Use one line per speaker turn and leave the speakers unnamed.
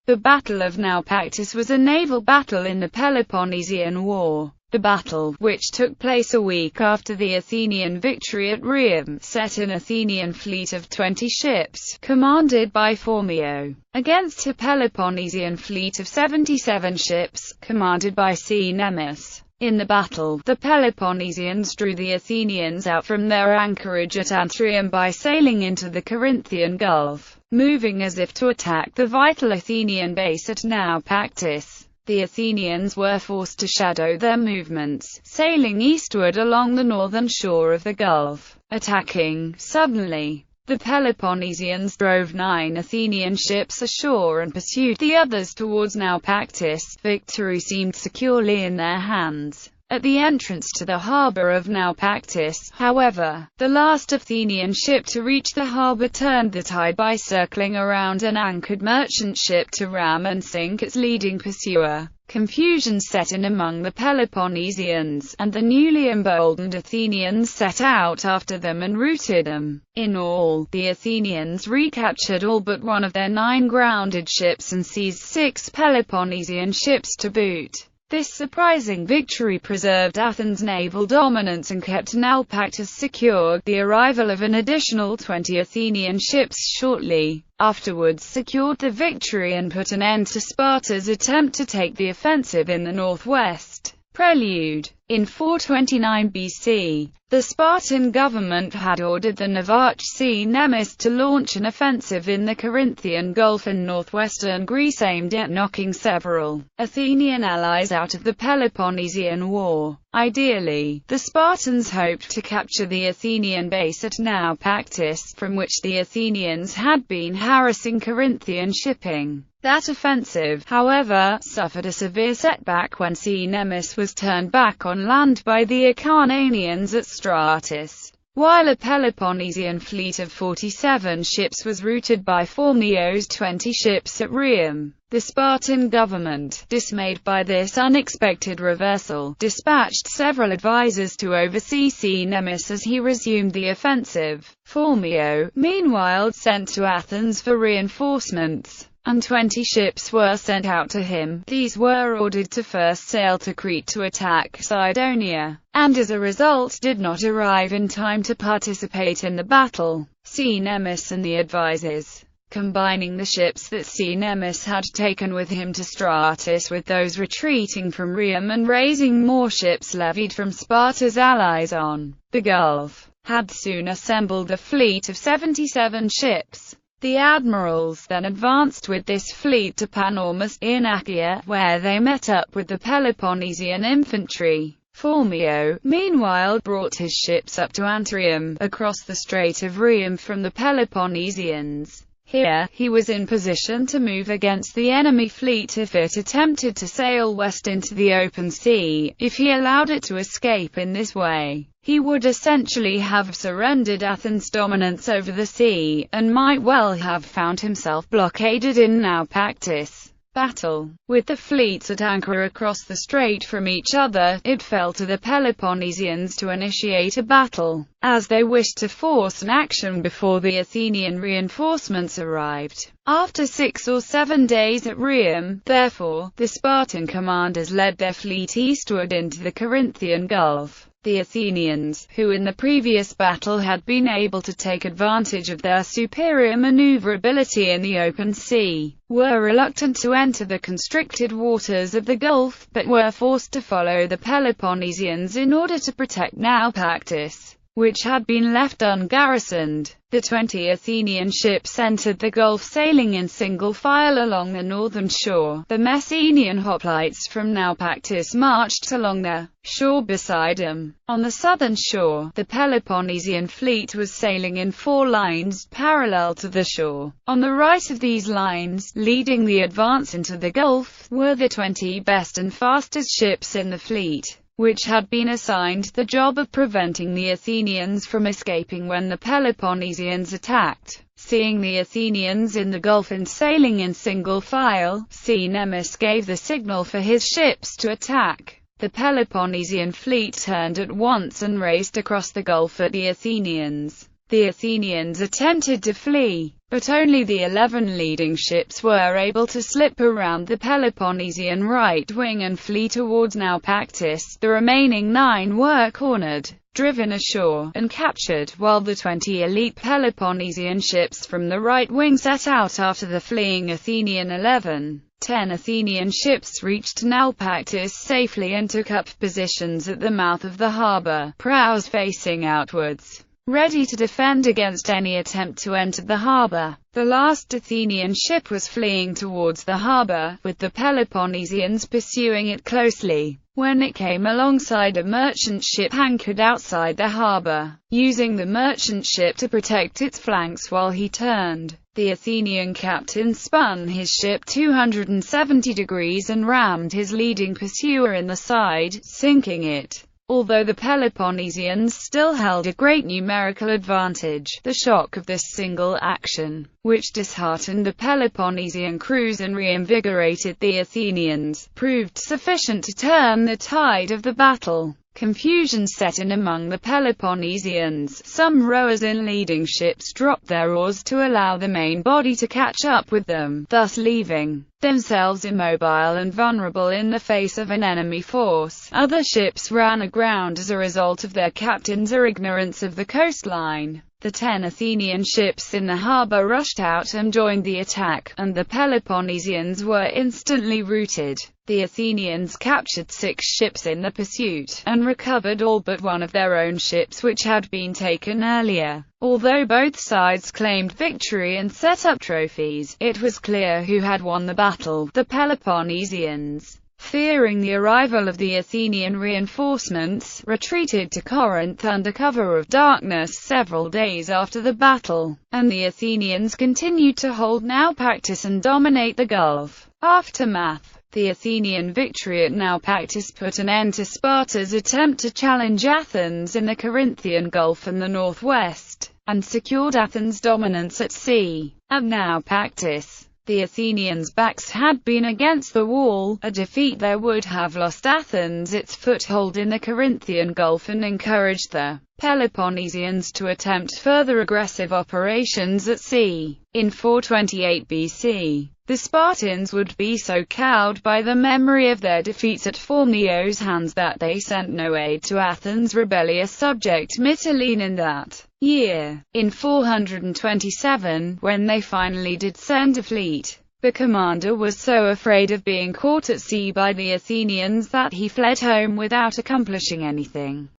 The Battle of Naupactus was a naval battle in the Peloponnesian War. The battle, which took place a week after the Athenian victory at Rhium, set an Athenian fleet of 20 ships, commanded by Phormio, against a Peloponnesian fleet of 77 ships, commanded by Nemus. In the battle, the Peloponnesians drew the Athenians out from their anchorage at Antrium by sailing into the Corinthian Gulf, moving as if to attack the vital Athenian base at Naupactus. The Athenians were forced to shadow their movements, sailing eastward along the northern shore of the Gulf. Attacking suddenly, the Peloponnesians drove 9 Athenian ships ashore and pursued the others towards Naupactus. Victory seemed securely in their hands. At the entrance to the harbour of Naupactus, however, the last Athenian ship to reach the harbour turned the tide by circling around an anchored merchant ship to ram and sink its leading pursuer. Confusion set in among the Peloponnesians, and the newly emboldened Athenians set out after them and routed them. In all, the Athenians recaptured all but one of their 9 grounded ships and seized 6 Peloponnesian ships to boot. This surprising victory preserved Athens' naval dominance and kept Naupactus secure. The arrival of an additional 20 Athenian ships shortly afterwards secured the victory and put an end to Sparta's attempt to take the offensive in the northwest. Prelude. In 429 BC, the Spartan government had ordered the Naupactus Nemus to launch an offensive in the Corinthian Gulf and northwestern Greece aimed at knocking several Athenian allies out of the Peloponnesian War. Ideally, the Spartans hoped to capture the Athenian base at Naupactus, from which the Athenians had been harassing Corinthian shipping. That offensive, however, suffered a severe setback when Nemus was turned back on land by the Acarnanians at Stratus, while a Peloponnesian fleet of 47 ships was routed by Phormio's 20 ships at Rhium. The Spartan government, dismayed by this unexpected reversal, dispatched several advisors to oversee Nemus as he resumed the offensive. Phormio, meanwhile, sent to Athens for reinforcements, and 20 ships were sent out to him. These were ordered to first sail to Crete to attack Cydonia, and as a result did not arrive in time to participate in the battle. Nemus and the advisors, combining the ships that Nemus had taken with him to Stratus with those retreating from Rhium and raising more ships levied from Sparta's allies on the Gulf, had soon assembled a fleet of 77 ships. The admirals then advanced with this fleet to Panormus, in Achaia, where they met up with the Peloponnesian infantry. Phormio, meanwhile, brought his ships up to Antrium, across the Strait of Rhium from the Peloponnesians. Here, he was in position to move against the enemy fleet if it attempted to sail west into the open sea. If he allowed it to escape in this way, he would essentially have surrendered Athens' dominance over the sea, and might well have found himself blockaded in Naupactus. Battle. With the fleets at anchor across the strait from each other, it fell to the Peloponnesians to initiate a battle, as they wished to force an action before the Athenian reinforcements arrived. After 6 or 7 days at Rhium, therefore, the Spartan commanders led their fleet eastward into the Corinthian Gulf. The Athenians, who in the previous battle had been able to take advantage of their superior maneuverability in the open sea, were reluctant to enter the constricted waters of the Gulf, but were forced to follow the Peloponnesians in order to protect Naupactus, which had been left ungarrisoned. The 20 Athenian ships entered the Gulf sailing in single file along the northern shore. The Messenian hoplites from Naupactus marched along the shore beside them. On the southern shore, the Peloponnesian fleet was sailing in 4 lines parallel to the shore. On the right of these lines, leading the advance into the Gulf, were the 20 best and fastest ships in the fleet, which had been assigned the job of preventing the Athenians from escaping when the Peloponnesians attacked. Seeing the Athenians in the Gulf and sailing in single file, Nemus gave the signal for his ships to attack. The Peloponnesian fleet turned at once and raced across the Gulf at the Athenians. The Athenians attempted to flee, but only the 11 leading ships were able to slip around the Peloponnesian right wing and flee towards Naupactus. The remaining 9 were cornered, driven ashore, and captured, while the 20 elite Peloponnesian ships from the right wing set out after the fleeing Athenian 11. 10 Athenian ships reached Naupactus safely and took up positions at the mouth of the harbour, prows facing outwards, ready to defend against any attempt to enter the harbour. The last Athenian ship was fleeing towards the harbour, with the Peloponnesians pursuing it closely, when it came alongside a merchant ship anchored outside the harbour. Using the merchant ship to protect its flanks while he turned, the Athenian captain spun his ship 270 degrees and rammed his leading pursuer in the side, sinking it. Although the Peloponnesians still held a great numerical advantage, the shock of this single action, which disheartened the Peloponnesian crews and reinvigorated the Athenians, proved sufficient to turn the tide of the battle. Confusion set in among the Peloponnesians. Some rowers in leading ships dropped their oars to allow the main body to catch up with them, thus leaving themselves immobile and vulnerable in the face of an enemy force. Other ships ran aground as a result of their captains' ignorance of the coastline. The 10 Athenian ships in the harbour rushed out and joined the attack, and the Peloponnesians were instantly routed. The Athenians captured 6 ships in the pursuit, and recovered all but one of their own ships which had been taken earlier. Although both sides claimed victory and set up trophies, it was clear who had won the battle. The Peloponnesians, fearing the arrival of the Athenian reinforcements, retreated to Corinth under cover of darkness several days after the battle, and the Athenians continued to hold Naupactus and dominate the Gulf. Aftermath. The Athenian victory at Naupactus put an end to Sparta's attempt to challenge Athens in the Corinthian Gulf and the northwest, and secured Athens' dominance at sea. At Naupactus, the Athenians' backs had been against the wall. A defeat there would have lost Athens its foothold in the Corinthian Gulf and encouraged the Peloponnesians to attempt further aggressive operations at sea. In 428 BC, the Spartans would be so cowed by the memory of their defeats at Phormio's hands that they sent no aid to Athens' rebellious subject Mytilene in that year. In 427, when they finally did send a fleet, the commander was so afraid of being caught at sea by the Athenians that he fled home without accomplishing anything.